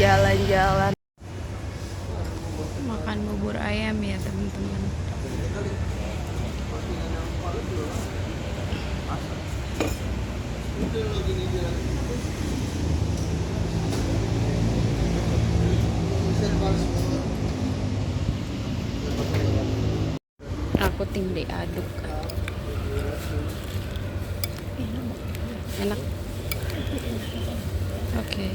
jalan-jalan makan bubur ayam ya teman-teman. Aku tim diaduk. Enak. Oke.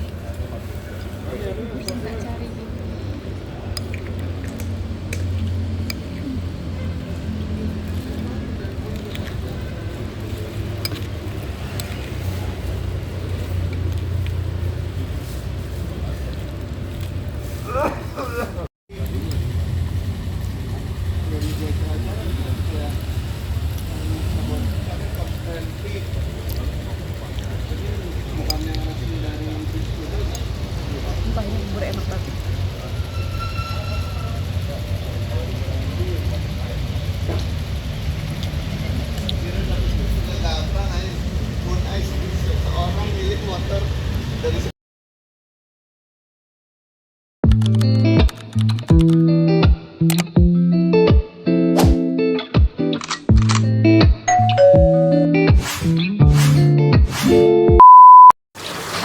Sumpah ini bubur enak banget.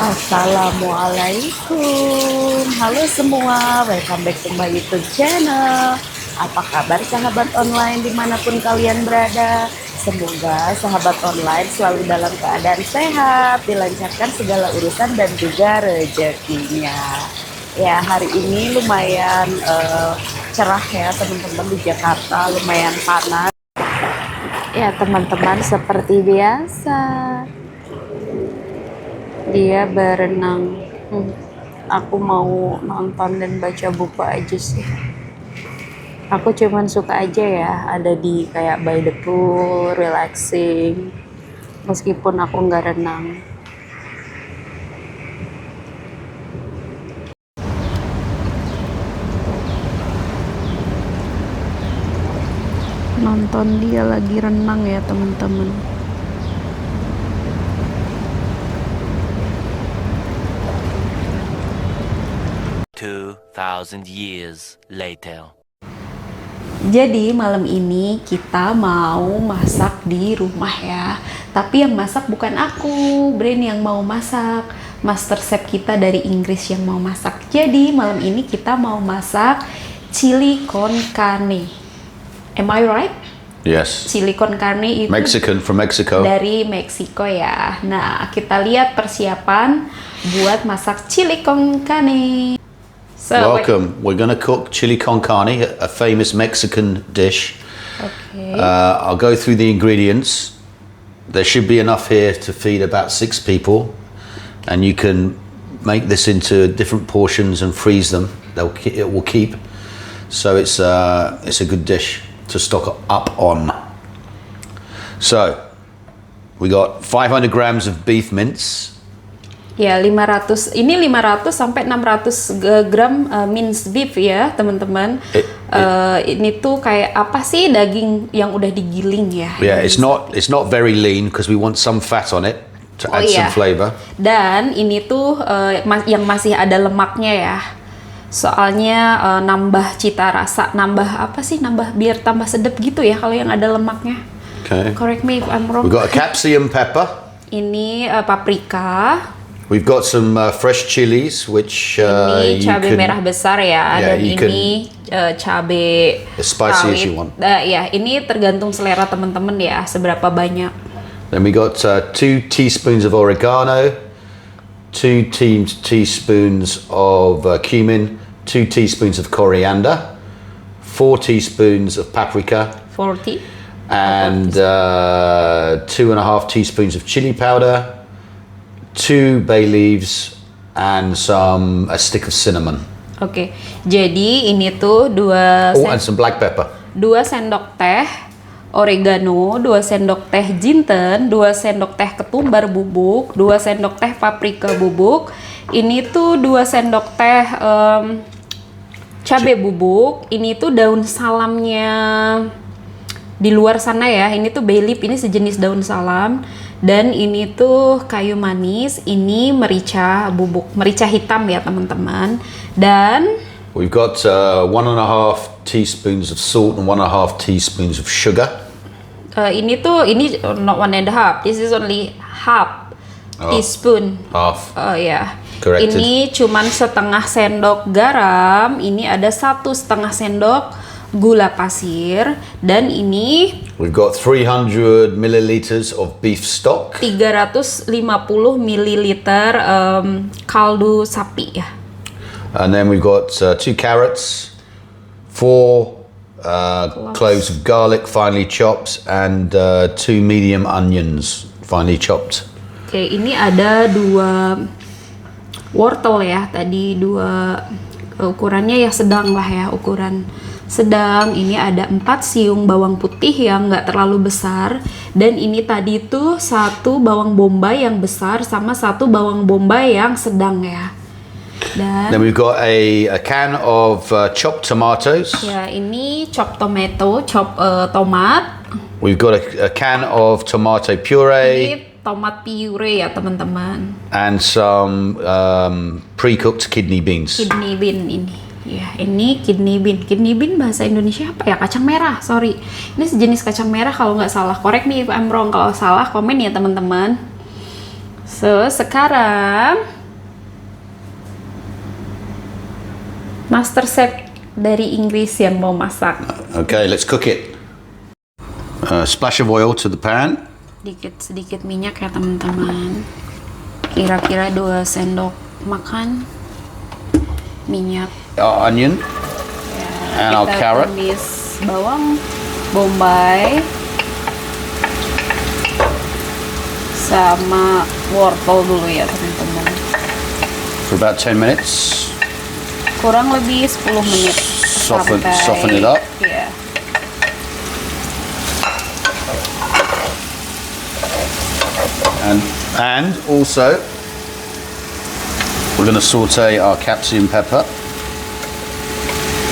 Assalamualaikum, halo semua, welcome back to my YouTube channel. Apa kabar sahabat online dimanapun kalian berada? Semoga sahabat online selalu dalam keadaan sehat, dilancarkan segala urusan dan juga rezekinya. Ya, hari ini lumayan cerah ya teman-teman, di Jakarta lumayan panas. Ya teman-teman, seperti biasa dia berenang. Aku mau nonton dan baca buku aja sih. Aku cuman suka aja ya ada di kayak by the pool, relaxing, meskipun aku nggak renang. Nonton dia lagi renang ya teman-teman. 2,000 years later. Jadi malam ini kita mau masak di rumah ya. Tapi yang masak bukan aku, Brain yang mau masak. Master chef kita dari Inggris yang mau masak. Jadi malam ini kita mau masak chili con carne. Am I right? Yes. Chili con carne itu Mexican, from Mexico. dari Meksiko ya. Nah, kita lihat persiapan buat masak chili con carne. So, Welcome. We're going to cook chili con carne, a famous Mexican dish. Okay. I'll go through the ingredients. There should be enough here to feed about 6 people, and you can make this into different portions and freeze them. It will keep. So it's a good dish to stock up on. So we got 500 grams of beef mince. Ya, 500 sampai 600 gram minced beef ya teman-teman. Ini tuh kayak apa sih, daging yang udah digiling ya. Yeah, it's not very lean because we want some fat on it to add some flavor. Dan ini tuh yang masih ada lemaknya ya. Soalnya nambah cita rasa, nambah biar tambah sedap gitu ya kalau yang ada lemaknya. Okay. Correct me if I'm wrong. We've got a capsicum pepper. Ini paprika. We've got some fresh chilies, which ini cabai merah besar ya, dan ini cabai as spicy as you want. Ya, ini tergantung selera teman-teman ya, seberapa banyak. Then we got 2 teaspoons of oregano, 2 teaspoons of cumin, 2 teaspoons of coriander, 4 teaspoons of paprika, 40, and 2.5 teaspoons of chili powder, 2 bay leaves, and a stick of cinnamon. Oke, jadi ini tuh and some black pepper. 2 sendok teh oregano, 2 sendok teh jinten, 2 sendok teh ketumbar bubuk, 2 sendok teh paprika bubuk. Ini tuh 2 sendok teh cabai bubuk. Ini tuh daun salamnya di luar sana ya. Ini tuh bay leaf, ini sejenis daun salam. Dan ini tuh kayu manis, ini merica bubuk, merica hitam ya teman-teman. Dan We've got 1.5 teaspoons of salt and 1.5 teaspoons of sugar. ini not 1.5, this is only half teaspoon. Half. Oh ya. Corrected. Ini cuman setengah sendok garam, ini ada 1,5 sendok gula pasir, dan ini We've got 300 milliliters of beef stock. 350 ml kaldu sapi ya. And then we've got 2 carrots, 4 cloves of garlic finely chopped, and 2 medium onions finely chopped. Oke, ini ada 2 wortel ya, tadi 2 ukurannya ya sedang lah ya, ukuran sedang. Ini ada 4 siung bawang putih yang nggak terlalu besar, dan ini tadi tuh 1 bawang bombay yang besar sama 1 bawang bombay yang sedang ya. Dan Then we've got a can of chopped tomatoes. ya ini chop tomato, chop tomat. We've got a can of tomato puree Ini tomat puree ya teman-teman. and some pre-cooked kidney beans. Kidney bean ini. Ya, ini kidney bean. Kidney bean bahasa Indonesia apa ya? Kacang merah, sorry. Ini sejenis kacang merah kalau nggak salah. Correct me if I'm wrong. Kalau salah komen ya teman-teman. So, sekarang Master Chef dari Inggris yang mau masak. Okay, let's cook it. Splash of oil to the pan. Sedikit minyak ya teman-teman. Kira-kira 2 sendok makan minyak. Our onion and our Kita carrot. tumis bawang bombay sama wortel dulu ya teman-teman. For about 10 minutes. Kurang lebih 10 menit. Soften it up. Ya. And also we're going to saute our capsicum pepper.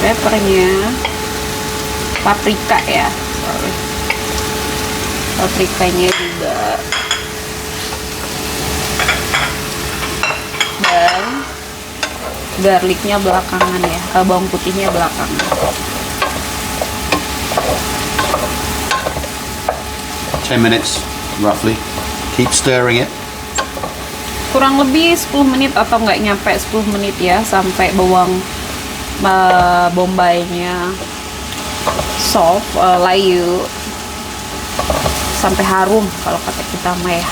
Peppernya, paprika ya. Sorry. Paprikanya juga. Dan garlicnya belakangan ya, bawang putihnya belakangan. 10 minutes roughly. Keep stirring it. Kurang lebih 10 menit atau nggak nyampe 10 menit ya, sampai bawang bombaynya soft, layu, sampai harum kalau kata kita mah ya.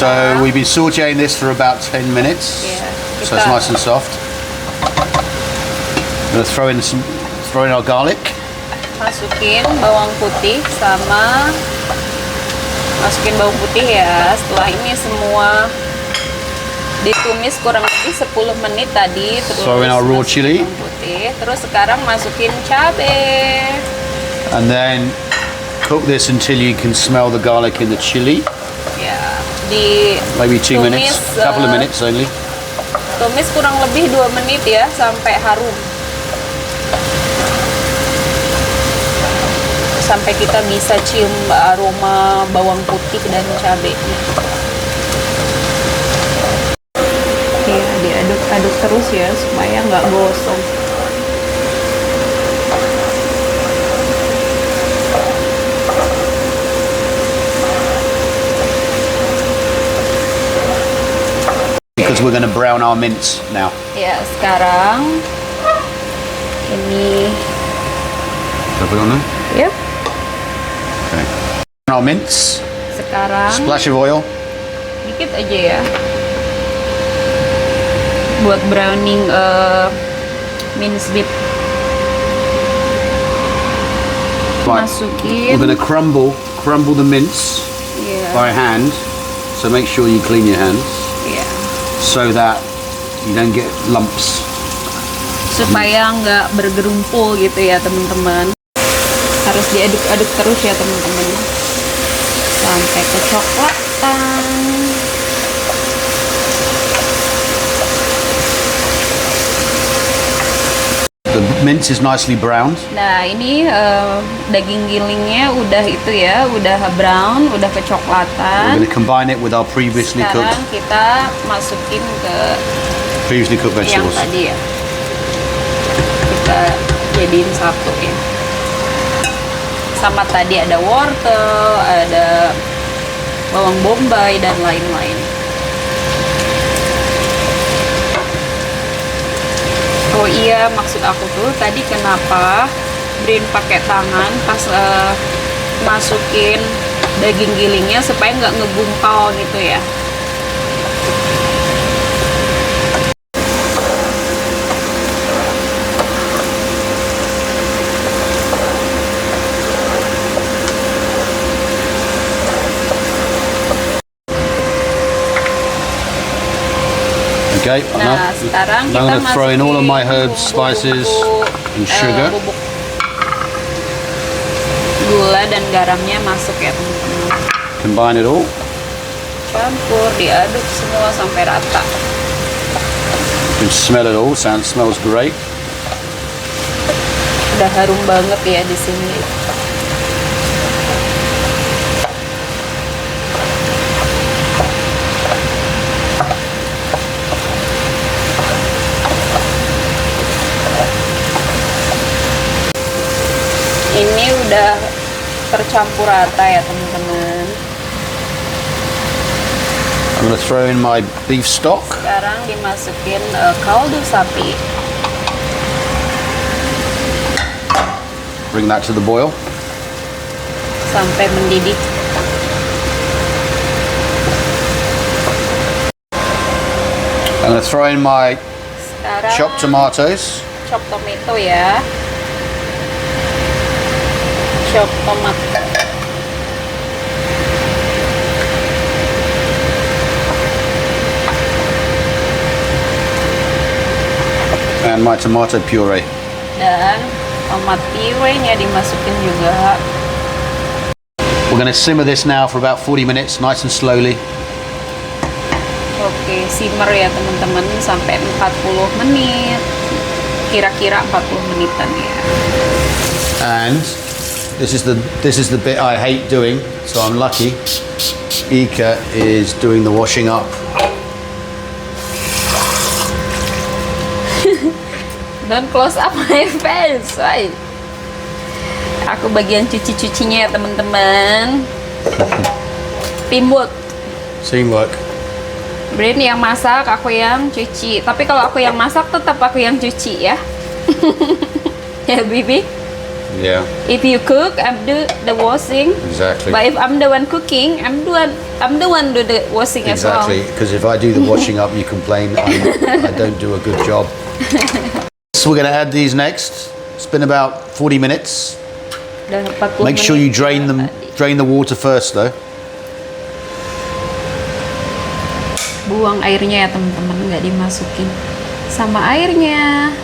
So we've been sauteing this for about 10 minutes. Yeah, So it's nice and soft. We're going to throw in our garlic. Masukin bawang putih sama masukin bawang putih ya. Setelah ini semua ditumis kurang lebih 10 menit tadi, terus Throw in our raw masukin chili. bawang putih, terus sekarang masukin cabai. And then cook this until you can smell the garlic in the chili. Ya, di Maybe 2 minutes, a couple of minutes only. Tumis kurang lebih 2 menit ya sampai harum. Sampai kita bisa cium aroma bawang putih dan cabenya. Ya, diaduk-aduk terus ya supaya nggak gosong. Because we're going to brown our mince now. Ya, sekarang ini Put it on there. yep, Okay. Our mince. sekarang Splash of oil. dikit aja ya. Buat browning minced beef. Right. Masukin. We're going to crumble the mince Iya. by hand. So make sure you clean your hands Iya. so that you don't get lumps. Supaya nggak bergerumpul gitu ya teman-teman. Harus diaduk-aduk terus ya teman-teman sampai kecoklatan. The mince is nicely browned. Nah, ini daging gilingnya udah itu ya, udah brown, udah We're kecoklatan. going to combine it with our previously Sekarang cooked kita masukin ke yang vegetables. tadi ya. Kita jadiin satu ya. Sama tadi ada wortel, ada bawang bombay dan lain-lain. Oh iya, maksud aku tuh tadi kenapa Brin pakai tangan pas masukin daging gilingnya supaya nggak ngegumpal gitu ya. Okay, Nah, sekarang now kita I'm going to throw in all of my masukin herbs, spices, and bubuk, sugar. bubuk gula dan garamnya masuk ya teman-teman. Combine it all. Campur, diaduk semua sampai rata. You can smell it all. Smells great. Udah harum banget ya di sini. Ini udah tercampur rata ya teman-teman. I'm going to throw in my beef stock. Sekarang dimasukin kaldu sapi. Bring that to the boil. Sampai mendidih. I'm going to throw in my Sekarang chopped tomatoes. chop tomato ya. Chop tomat. And my tomato puree. Dan tomat puree-nya dimasukin juga. We're going to simmer this now for about 40 minutes, nice and slowly. Oke, simmer ya teman-teman sampai 40 menit. Kira-kira 40 menitan ya. And this is the bit I hate doing, so I'm lucky. Ika is doing the washing up. Don't close up my face. Why? Aku bagian cuci-cucinya ya teman-teman. Teamwork. Teamwork. Brin yang masak, aku yang cuci. Tapi kalau aku yang masak, tetap aku yang cuci ya. Ya, baby. Yeah, If you cook, I'm do the washing. exactly. But if I'm the one cooking, I'm the one do the washing as well. Exactly, because if I do the washing up, you complain I don't do a good job. So we're going to add these next. It's been about 40 minutes. Udah 40 Make sure you menit drain ya them, tadi. drain the water first though. Buang airnya ya teman-teman, nggak dimasukin sama airnya.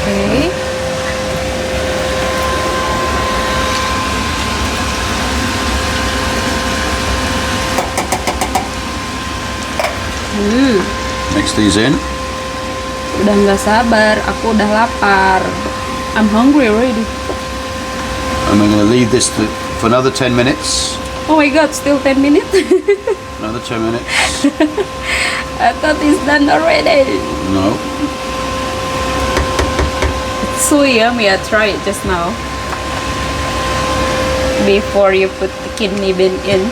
Oke. Mix these in. Udah nggak sabar, aku udah lapar. I'm hungry already. And we're going to leave this for another 10 minutes. Oh my god, still 10 minutes? Another 10 minutes. I thought it's done already. No. It's so yummy. I tried it just now. Before you put the kidney bean in.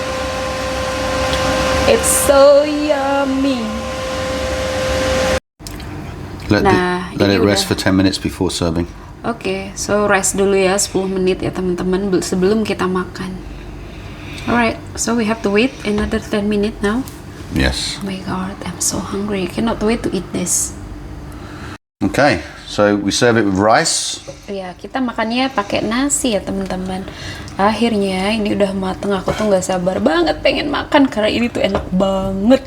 It's so yummy. Let, Nah, let ini it rest udah. for 10 minutes before serving. Oke, so rest dulu ya 10 menit ya teman-teman sebelum kita makan. Alright, so we have to wait another 10 minutes now. Yes. Oh my god, I'm so hungry. I cannot wait to eat this. Okay, so we serve it with rice. Ya, kita makannya pakai nasi ya teman-teman. Akhirnya ini udah mateng. Aku tuh nggak sabar banget pengen makan karena ini tuh enak banget.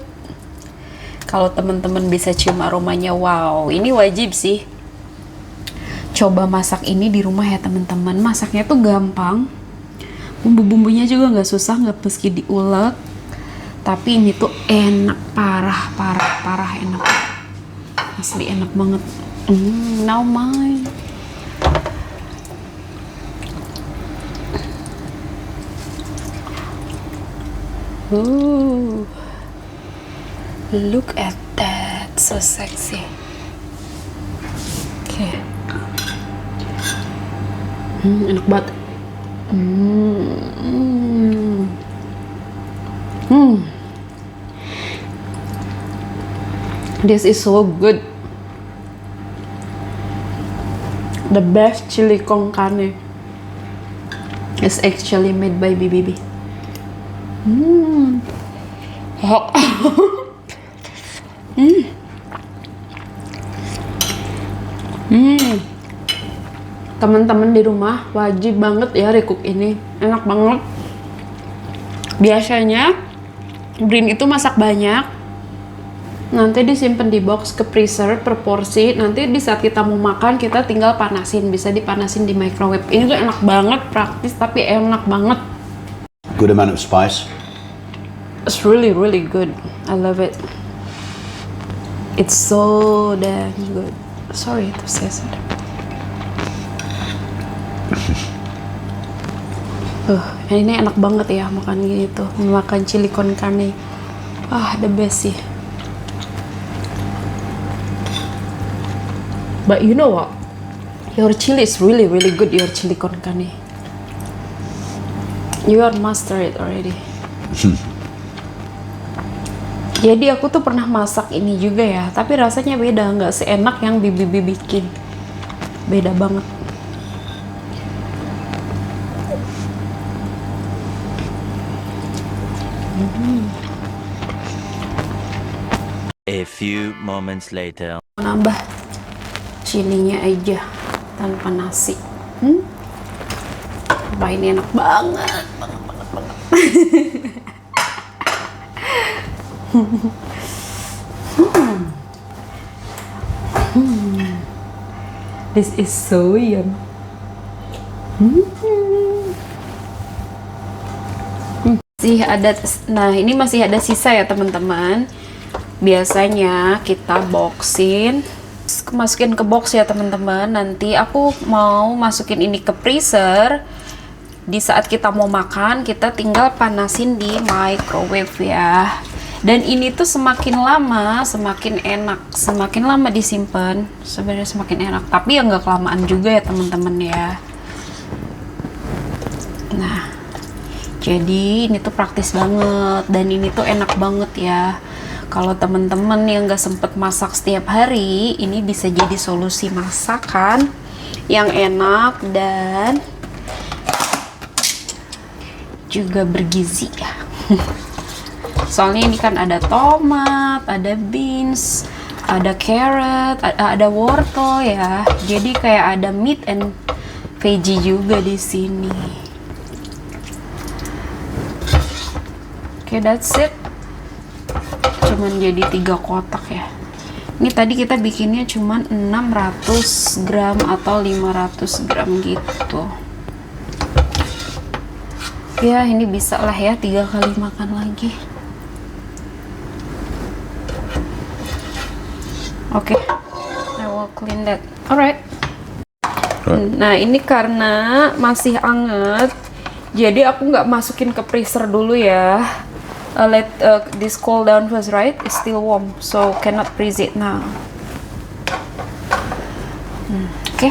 Kalau teman-teman bisa cium aromanya, wow, ini wajib sih. Coba masak ini di rumah ya teman-teman. Masaknya tuh gampang. Bumbu-bumbunya juga nggak susah, nggak meski diulek. Tapi ini tuh enak, parah enak. Asli enak banget. Now mine. Ooh, look at that, so sexy. Oke. Enak banget. This is so good. The best chili con carne is actually made by BBB. Teman-teman di rumah wajib banget ya recook ini, enak banget. Biasanya Brin itu masak banyak, nanti disimpan di box ke freezer per porsi. Nanti di saat kita mau makan kita tinggal panasin, bisa dipanasin di microwave. Ini tuh enak banget, praktis tapi enak banget. Good amount of spice. It's really good. I love it. It's so damn good. Sorry to say so. Ini enak banget ya makan gitu, makan chili con carne. The best sih. But you know what? Your chili is really good. Your chili con carne. You are master it already. Jadi aku tuh pernah masak ini juga ya, tapi rasanya beda, nggak seenak yang Bibi bikin. Beda banget. A few moments later. Nambah chilinya aja tanpa nasi. Wah, ini enak banget. This is so yum. Ini masih ada sisa ya teman-teman. Biasanya kita boxin, masukin ke box ya teman-teman. Nanti aku mau masukin ini ke freezer. Di saat kita mau makan, kita tinggal panasin di microwave ya. Dan ini tuh semakin lama semakin enak, semakin lama disimpan sebenarnya semakin enak. Tapi ya nggak kelamaan juga ya teman-teman ya. Nah, jadi ini tuh praktis banget dan ini tuh enak banget ya. Kalau teman-teman yang nggak sempet masak setiap hari, ini bisa jadi solusi masakan yang enak dan juga bergizi ya. Soalnya ini kan ada tomat, ada beans, ada carrot, ada wortel ya. Jadi kayak ada meat and veggie juga di sini. Oke, that's it. Cuman jadi 3 kotak ya. Ini tadi kita bikinnya cuman 600 gram atau 500 gram gitu. Ya, ini bisa lah ya 3 kali makan lagi. Oke, I will clean that. Alright. Nah, ini karena masih anget, jadi aku nggak masukin ke freezer dulu ya. Let this cool down first, right? It's still warm, so cannot freeze it now. Oke.